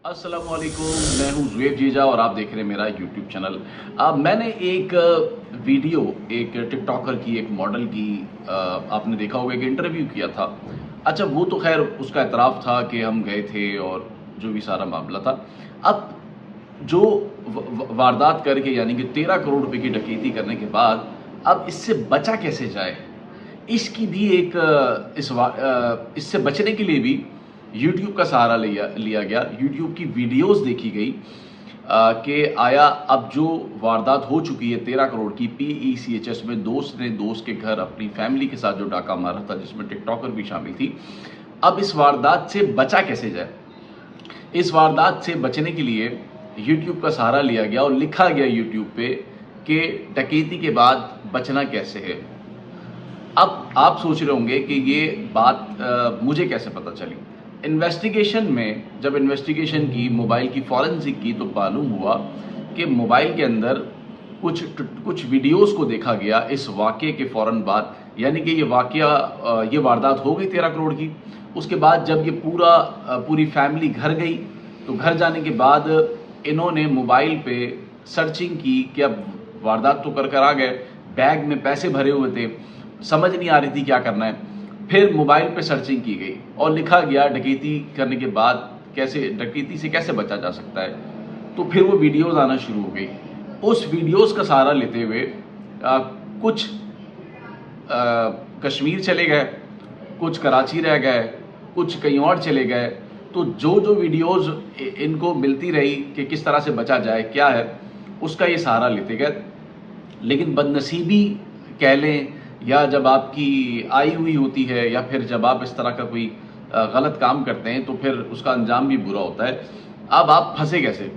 अस्सलामुअलैकुम, मैं हूं ज़ुएब जीजा और आप देख रहे हैं मेरा यूट्यूब चैनल। मैंने एक वीडियो एक टिकटॉकर की, एक मॉडल की, आपने देखा होगा, एक इंटरव्यू किया था। अच्छा, वो तो खैर उसका एतराफ़ था कि हम गए थे और जो भी सारा मामला था। अब जो वारदात करके, यानी कि 13 करोड़ रुपए की डकैती करने के बाद अब इससे बचा कैसे जाए, इसकी भी एक इससे बचने के लिए भी यूट्यूब का सहारा लिया लिया गया। यूट्यूब की वीडियोस देखी गई कि आया अब जो वारदात हो चुकी है 13 करोड़ की, PECHS में दोस्त ने दोस्त के घर अपनी फैमिली के साथ जो डाका मारा था, जिसमें टिकटॉकर भी शामिल थी। अब इस वारदात से बचा कैसे जाए, इस वारदात से बचने के लिए यूट्यूब का सहारा लिया गया और लिखा गया यूट्यूब पे कि डकैती के बाद बचना कैसे है। अब आप सोच रहे होंगे कि ये बात मुझे कैसे पता चली। इन्वेस्टिगेशन में जब इन्वेस्टिगेशन की, मोबाइल की फॉरेंसिक की, तो मालूम हुआ कि मोबाइल के अंदर कुछ वीडियोस को देखा गया इस वाक़ये के फ़ौरन बाद। यानी कि ये वारदात हो गई 13 करोड़ की। उसके बाद जब ये पूरी फैमिली घर गई, तो घर जाने के बाद इन्होंने मोबाइल पे सर्चिंग की कि अब वारदात तो कर आ गए, बैग में पैसे भरे हुए थे, समझ नहीं आ रही थी क्या करना है। फिर मोबाइल पे सर्चिंग की गई और लिखा गया डकैती करने के बाद डकैती से कैसे बचा जा सकता है। तो फिर वो वीडियोस आना शुरू हो गई। उस वीडियोस का सहारा लेते हुए कुछ कश्मीर चले गए, कुछ कराची रह गए, कुछ कहीं और चले गए। तो जो वीडियोस इनको मिलती रही कि किस तरह से बचा जाए, क्या है, उसका ये सहारा लेते गए। लेकिन बदनसीबी कह लें, या जब आपकी आई हुई होती है, या फिर जब आप इस तरह का कोई गलत काम करते हैं, तो फिर उसका अंजाम भी बुरा होता है। अब आप फंसे कैसे?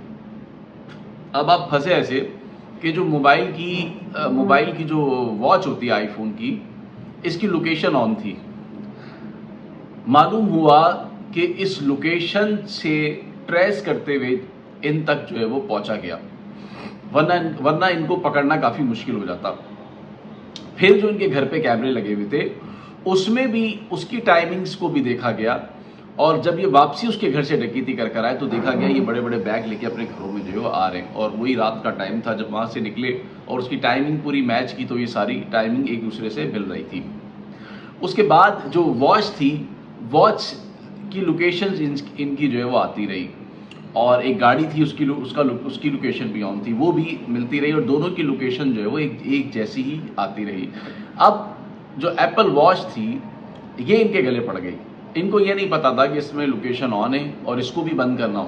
अब आप फंसे ऐसे कि जो मोबाइल की जो वॉच होती है आईफोन की, इसकी लोकेशन ऑन थी। मालूम हुआ कि इस लोकेशन से ट्रेस करते हुए इन तक जो है वो पहुंचा गया, वरना इनको पकड़ना काफ़ी मुश्किल हो जाता। फिर जो इनके घर पे कैमरे लगे हुए थे, उसमें भी उसकी टाइमिंग्स को भी देखा गया। और जब ये वापसी उसके घर से डकैती कर आए, तो देखा गया ये बड़े बड़े बैग लेके अपने घरों में जो है आ रहे हैं। और वही रात का टाइम था जब वहाँ से निकले, और उसकी टाइमिंग पूरी मैच की, तो ये सारी टाइमिंग एक दूसरे से मिल रही थी। उसके बाद जो वॉच थी, वॉच की लोकेशन इनकी जो है वो आती रही, और एक गाड़ी थी उसकी लोकेशन भी ऑन थी, वो भी मिलती रही, और दोनों की लोकेशन जो है वो एक जैसी ही आती रही। अब जो एप्पल वॉच थी, ये इनके गले पड़ गई। इनको ये नहीं पता था कि इसमें लोकेशन ऑन है और इसको भी बंद करना